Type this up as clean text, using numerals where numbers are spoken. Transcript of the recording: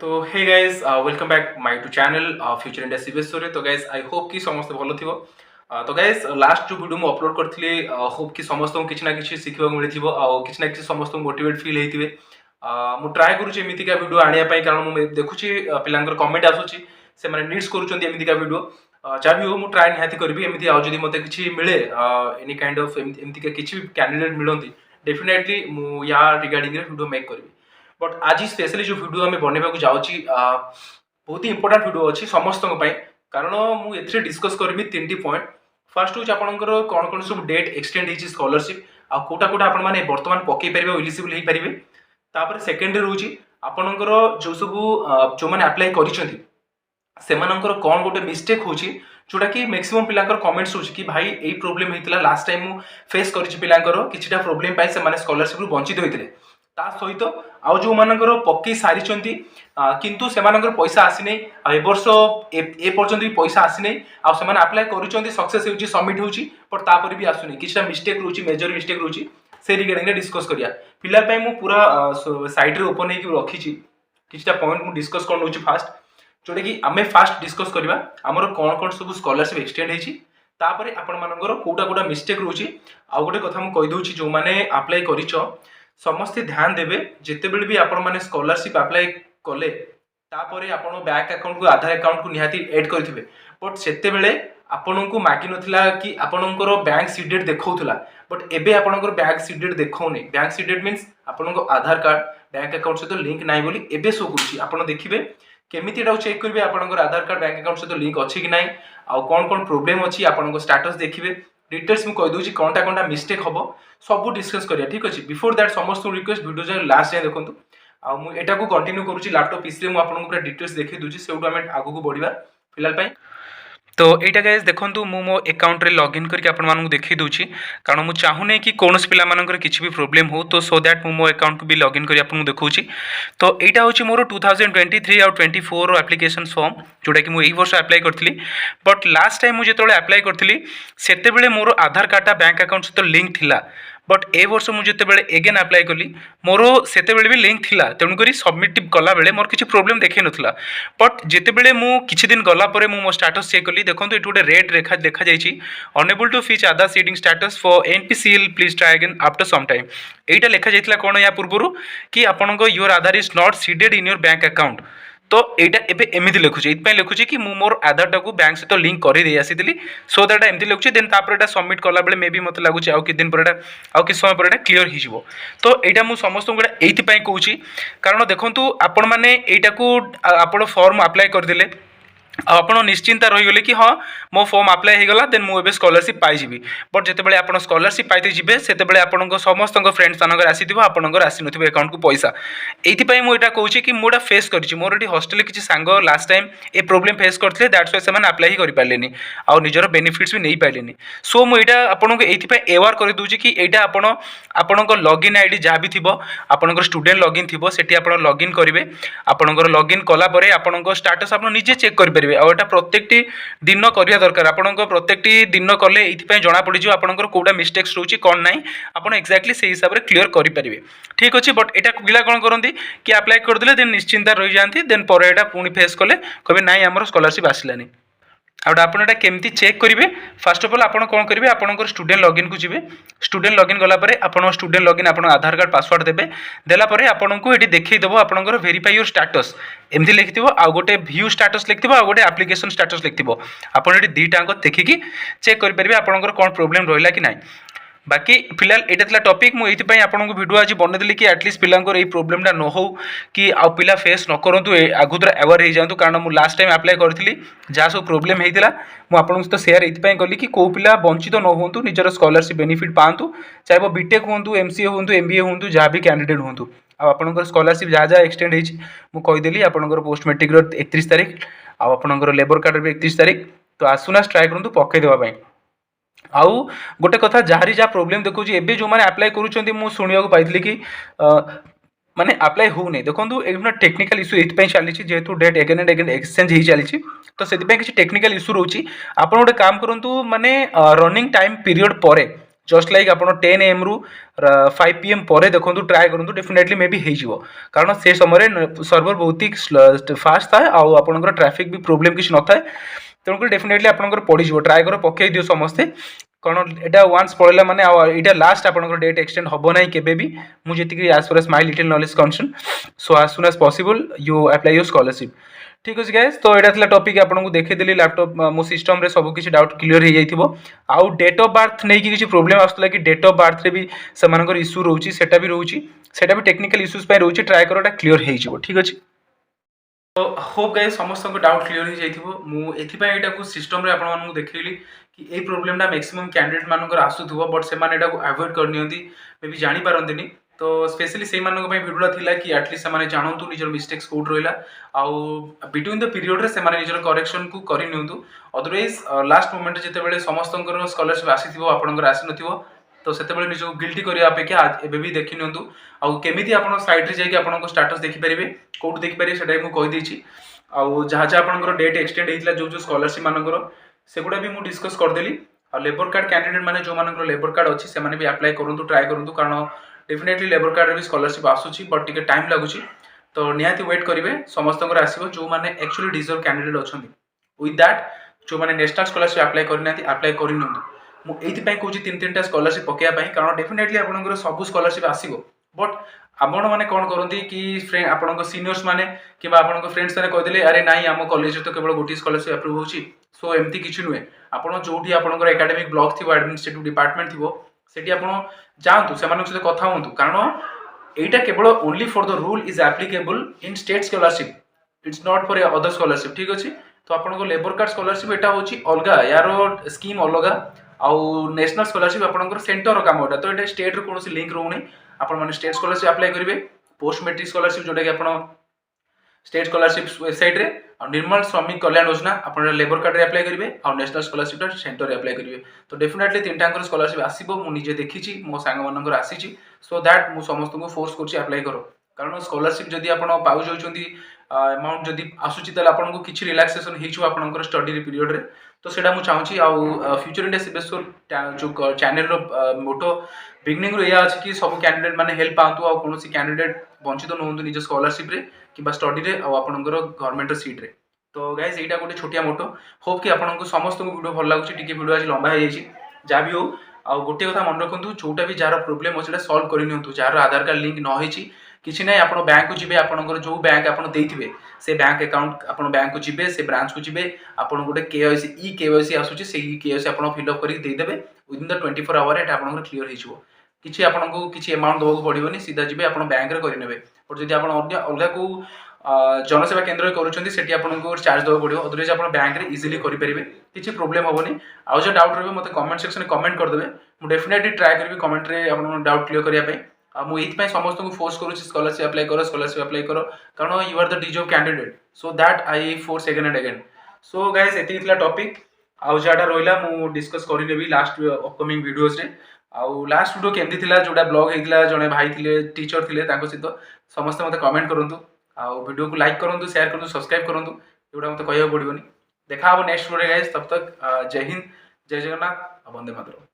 तो hey guys welcome back my to channel future India CBS story. तो guys I hope कि समस्त भल थी। तो गाइज लास्ट जो वीडियो मुझे अपलोड करी होप कि समस्त को किसी ना कि शिखा मिली किसी ना कि समस्त मोटिवेट फील होते। मुझे ट्राए करुँचा वीडियो आने कारण मुझे देखुची पिला कमेंट आसूसी से नीड्स करुँचा वीडियो जहाँ भी हो मुझे ट्राए निहाती करी एमती आदि मत कि मिले एनी काइंड ऑफ एमती किसी भी कैंडिडेट मिलती डेफिनेटली मुझे या रिगार्डिंग वीडियो मेक करी। बट आज स्पेशली जो वीडियो आम बनवाक जाऊँगी बहुत ही इंपोर्टाट वीडियो अच्छी समस्त कारण मुझे डिस्कस करी तीन पॉइंट। फर्स्ट हूँ आपंकर कौन कौन सब डेट एक्सटेंड होती स्कॉलरशिप आउटा कौटा आपने बर्तमान पकई पारे इलिजिबल हो पारे। तापर सेकेंड रोचे आपणकर जो सब जो मैंने अप्लाई कर कौन गोटे मिस्टेक होची जोटा कि मैक्सिमम पिला कमेंट्स होची कि भाई यही प्रोब्लेम होता लास्ट टाइम मु फेस करी पिलांकर किछिटा प्रोब्लेम पाई से स्कॉलरशिप रु वंचित होते ता सहित आउ जो मानकर पकई सारी किंतु सेमानकर पैसा आसी नहीं ए वर्ष ए पर्यंत भी पैसा आसी नहीं आउ से अप्लाई करूछंती सक्सेस होची सबमिट होची पर तापर भी आसुनी किछिटा मिस्टेक रोची मेजर मिस्टेक रोची से रिगार्डिंग डिस्कस करिया फिलहाल पई मु पूरा साइट रे ओपन हेकि रखिछि किछिटा पॉइंट मु डिस्कस कर नउछि फास्ट जोटा कि आमे फास्ट डिस्कस करबा हमर कोन कोन सब स्कॉलरशिप एक्सटेंड हेछि तापर आपण मानकर कोटा कोटा मिस्टेक रोची आ गोटे कथा मु कहि दउछि जो माने अप्लाई करिछो समस्ते ध्यान देवे जिते बेले भी आपण माने स्कॉलरशिप अप्लाई कले तापर आपण बैंक अकाउंट को आधार अकाउंट को निहाती ऐड करथिबे बट सेते बेले आपण को मागी नथिला कि आपणकर बैंक सीडेट देखौथला बट एबे आपणकर बैंक सीडेट देखौने बैंक सीडेट मींस आपणको आधार कार्ड बैंक अकाउंट सहित लिंक नाही बोली एबे शो करूची आपण देखिबे केमिति एटा चेक करिवे आपणकर आधार कार्ड बैंक अकाउंट सहित लिंक अछि कि नाही आ कोन कोन प्रॉब्लम अछि आपणको स्टेटस देखिबे डिटेल्स मु कहि दउची कोनटा कोनटा मिस्टेक हबो सब डिस्कस करिया ठीक अछि। बिफोर दैट समस्त रिक्वेस्ट वीडियो जे लास्ट जाय देखंतु आ मु एटा को कंटिन्यू करूची लैपटॉप पीसी रे मु आपन को पूरा डिटेल्स देखि दुची सेउडो हम आगु को बढ़िबा फिलहाल पई। तो एटा गाइस देखंतु मु मो अकाउंट रे लॉगिन करके आपन मानू देखि दूची कारण मु चाहूने कि कोनस पिला मानकर किछि भी प्रॉब्लम हो तो सो दैट मु मो अकाउंट को भी लॉगिन करी आपन देखौची। तो एटा होची मोर 2023 और 24 रो एप्लीकेशन फॉर्म जोटा कि मु एही वर्ष अप्लाई करथली बट लास्ट टाइम मु जेतोले अप्लाई करथली सेते बेले मोर आधार कार्डटा बैंक अकाउंट सहित लिंक थिला बट ए वर्ष मुझे बेले एगेन अप्लाई कली मोर सेते बेले भी लिंक थिला तेणुक सबमिट कला बेले मोर किसी प्रोब्लेम देखे नथिला बट जेते बेले मु किछि दिन गला परे मु मो स्टेटस चेक कली देखंतु एटु गोटे रेड रेखा देखा जायछि unable to fetch Aadhaar seeding status for NPCL please try again after some time एटा लेखा जायतिला कोन या पूर्वरु कि आपनको your Aadhaar is not seeded in your bank account. तो यहाँ एबे एमती लिखुचे ये लिखुचे कि मोर आधार टाक बैंक सहित लिंक कर आसी सो दैट एमती लिखुचे देन तापर सबमिट कला बेले मे भी मत लगुच आउ कि दिन पर आउ कि समय पर क्लीयर हो। तो यहाँ मुझे समस्त को कहूँ कारण देखूँ आपण मैंने यहाँ आप फॉर्म अप्लाई करदे आप निश्चिंता रहीगले कि हाँ मो फॉर्म अप्लाई हो गला देन मुझे स्कॉलरशिप पाइबी बट जिते आप स्कॉलरशिप पाइते जी से आप समस्त फ्रेंड्स मानकर आसी आपंकर आसी न अकाउंट को पैसा ये मुझे कहूँ कि मुझे फेस कर मोर ये हॉस्टेल किसी सांग लास्ट टाइम ए प्रोब्लेम फेस करते दैट्स वाई से अप्लाई ही करें आउ निजर बेनिफिट्स भी नहीं पारे। सो मुझे आपको ये एवार कर दूसरी कि यहाँ आपण लॉगिन आईडी जहाँ भी थी आपंकर स्टूडेंट लॉगिन थी से आप लॉगिन करेंगे आपंकर लॉगिन कलापर आप स्टेटस आप निजे चेक करेंगे आटा प्रत्येक दिन करवा दरकार आपण प्रत्येक दिन कले ये जना पड़ आपंकर कौटा मिस्टेक्स रोचे कौन ना आप एक्जाक्टली से हिसाब से क्लीयर करेंगे ठीक अच्छे। बट यहाँ पिला कौन करती कि अप्लाई करदे देन निश्चिंता रही जाती देन पर यहाँ पुणी फेस कले कहे ना आम स्कॉलरशिप आसलानी आपड़ा केमती चेक करेंगे फास्ट ऑफ ऑल आप कौन करेंगे आपंकर स्टूडेंट लॉगिन को जी स्टूडेंट लॉगिन गलापर आप स्टूडेंट लॉगिन आप आधार कार्ड पासवर्ड देते देलापर आपको ये देखईदेव आपंकर वेरीफाई योर स्टेटस एमती लिखि आउ गोटे व्यू स्टेटस लिखि आउ गोटे एप्लिकेशन स्टेटस लिखि आप दुईटा देखिकी चेक करेंगे आपंकर कौन प्रोब्लेम रहा कि ना। बाकी फिलहाल यहाँ था टॉपिक मुझे आपको वीडियो आज बनईदेली कि एटलिस्ट पिलांकर ये प्रोब्लेमटा न हो कि आउ पिला फेस न करूँ आगुरा अवेयर हो जातु कारण मुझे लास्ट टाइम अप्लाई करी जहाँ सब प्रोब्लेम होता मुझे सहित सेयार ये कली कि कौ पिला वंचित न हो निजर स्कॉलरशिप बेनिफिट पातु चाहे वो बीटेक हूँ एमसीए हूँ एमबीए हूँ जहाँ भी कैंडिडेट हूँ आपंकर स्कॉलरशिप जहाँ जहाँ एक्सटेंड होदेली आपंकर पोस्ट मैट्रिक 31 तारीख आपंकर लेबर कार्ड भी 31 तारीख तो आसुना ट्राए करूँ पकई देवाई। आउ गोटे कथा जहाँ जहाँ प्रोब्लेम देखो एबे जो मैंने अप्लाई करुँचा पाई कि माने अप्लाई हो नहीं देखो ये टेक्निकल इश्यू ये चली जेहेतु date again and again exchange हो चली तो से किसी टेक्निकल इश्यू रोची आप गोटे काम करूँ माने रनिंग टाइम पीरियड पर जस्ट लाइक आप 10 AM रु 5 PM पर देखो ट्राए करूँ डेफिनेटली मे भी हो कारण से समय सर्वर बहुत ही फास्ट थाए आपर ट्राफिक भी प्रोब्लेम किसी न थाए तेणुक डेफिनेटली आपंकर पड़ो ट्राए कर पकई दियो समस्ते कारण यहाँ वन्स पड़ेगा माने यहाँ लास्ट आपंकर डेट एक्सटेंड हम ना के मुझे as far as my little knowledge concern so as soon as possible you apply your scholarship ठीक अच्छे गाइस तो यहाँ टॉपिक आपको देखीदेली लैपटॉप मो सिस्टम रे सब किसी डाउट क्लियर हो जाइथिबो आउ डेट ऑफ बर्थ नहीं किसी प्रोब्लेम आसला कि डेट ऑफ बर्थ रे भी सेमानकर इश्यू रोची सेटा भी रोची सेटा भी टेक्निकल इश्यूज पे रोची ट्राई करोटा क्लियर हो जिवो ठीक अछि तो होप गाइस समस्त डाउट क्लियर हो जाइथिबो मु एथिपा एटा को सिस्टम रे आपन मानू देखैली कि ए प्रोब्लेमटा मैक्सिमम कैंडिडेट मानकर आसुथुबो बट से माने एटा को अवॉइड करनियंती मे भी जानि पारंतिनी तो स्पेशली से मानक पई वीडियोटा थिला कि एटलीस्ट से जानतु निजर मिस्टेक्स कोड रहिला आउ बिटवीन द पीरियड रे से निजर करेक्शन को करि नियंतु अदरवाइज लास्ट मोमेंट जेते बेले समस्तंकर स्कॉलरशिप आसीथिबो आपनकर आसी नथिबो तो सेते बेले निजो गिल्टी करिया अपेक्षा एबे भी देखि नियंतु आउ केमिति आपन साइट रे जाय कि आपन स्टेटस देखि परिबे कोड देखि परिबे सेटा मु कहि देछि आउ जहाँ जहाँ आपनकर डेट एक्सटेंड हेतिला जो स्कॉलरशिप मानकर सेगुडा भी मु डिस्कस कर देली आ लेबर कार्ड कैंडिडेट माने जो मानकर लेबर कार्ड अछि से माने भी अप्लाई करंतु ट्राई करंतु कारण डेफिनेटली लेबर कार्ड रे भी स्कॉलरशिप आसुची बट टिके टाइम लागुची तो निहाती वेट करिवे समस्तंकर आसीबो जो माने एक्चुअली डिजर्व कैंडिडेट अछंती विथ दैट जो माने नेशनल स्कॉलरशिप अप्लाई करनाती अप्लाई करिनंतु मु एथि पय कहूची तीन तीनटा स्कॉलरशिप पकेया पय कारण डेफिनेटली आपनकर सब स्कॉलरशिप आसीबो बट आपण माने कोन करंती कि फ्रेंड आपनकर सीनियर्स माने किबा आपनकर फ्रेंड्स माने कहदेले अरे नाइ हम कॉलेज तो केवल गोटी स्कॉलरशिप अप्रूव होची सो एमती किछि नुए आपण जोठी आपनकर एकेडमिक ब्लॉक थिबो एडमिनिस्ट्रेटिव डिपार्टमेंट थिबो सेठी आपण जानतु सेमानक सहित कथा होंतु कारण एटा केवल only for the rule is applicable in state scholarship it's not for other scholarship ठीक अछि तो आपनको लेबर कार्ड स्कॉलरशिप एटा होची अलगा यार स्कीम अलगा आउ नेशनल स्कॉलरशिप आपनकर सेंटर काम एटा तो एटा स्टेट रो कोनोसी लिंक रहउनी आपण माने स्टेट स्कॉलरशिप अप्लाई करिवे पोस्ट मैट्रिक स्कॉलरशिप जोटा कि आपण स्टेट स्कॉलरशिप वेबसाइट रे और निर्मल श्रमिक कल्याण योजना आपण लेबर कार्ड रे अप्लाई करिवे और नेशनल स्कॉलरशिप सेंटर रे अप्लाई करिवे तो डेफिनेटली तीनटांकर स्कॉलरशिप आसीबो मु निजे देखिची मो सांग मानकर आसीची सो दैट मु समस्त को फोर्स करची अप्लाई करो कारण स्कॉलरशिप जदी आपण पाउ जाउचंती अमाउंट जदी आसुची तले आपण को किछि रिलैक्सेशन हिचु आपनकर स्टडी पीरियड रे तो सेटा मु चाहूची आ फ्यूचर इंडिया सिबेस्वर जो चैनल रो मोटो बिगनिंग रो या अछि कि सब कैंडिडेट माने हेल्प पांतु आ कोनोसी कैंडिडेट वंचित न होंतु निज स्कॉलरशिप रे किबा स्टडी रे आ आपनकर गवर्नमेंट रो सीट रे तो गाइस एटा गोटे छोटिया मोटो होप कि आपनको समस्त वीडियो भल लागुची टिके वीडियो आज लंबा हो जाई जा भी हो आ गोटे कथा मन रखंतु जोटा भी जार प्रॉब्लम अछि सॉल्व करि नियंतु जार आधार कार्ड लिंक न होईची किछि नै आपण बैंक को जिबे आपनकर जो बैंक आपण देथिबे से बैंक अकाउंट आपण बैंक को जिबे से ब्रांच को जिबे आपण गोटे केवाईसी आसुची से केवाईसी आपण फिल अप करि दे देबे विदिन द 24 आवर एटा आपनकर क्लियर हो जिवो किछि आपनको किछि अमाउंट दबो पड़िबोनी सीधा जिबे आपण बैंक रे करि नेबे और जदि आपण अलगा को जनसेवा केन्द्र करूछंती सेठी आपनको चार्ज दबो पड़िबो अदरवाइज आपण बैंक रे इजीली करि परिबे किछि प्रॉब्लम होबोनी आ जो डाउट रहबे मते कमेंट सेक्शन में कमेंट कर देबे मु डेफिनेटली ट्राई करबी कमेंट रे आपण डाउट क्लियर करिया पय मु एथि समस्त को फोर्स करूँ स्कॉलरशिप अप्लाई करो कारण you are the deserve candidate so that I force again and again so guys एति थिला टॉपिक आउ जाडा रोइला मु डिस्कस करि नेबी लास्ट अपकमिंग वीडियोस रे आउ लास्ट वीडियो केमती थिला जोडा ब्लॉग हेतिला जने भाई थिले टीचर थिले तांको सहित समस्त मते कमेंट करंतु आउ वीडियो को लाइक करंतु शेयर करंतु सब्सक्राइब करंतु एटा मते कहया पड़िबोनी देखा हो नेक्स्ट वीडियो गाइस तब तक जय हिंद जय जगन्नाथ वंदे मातरम।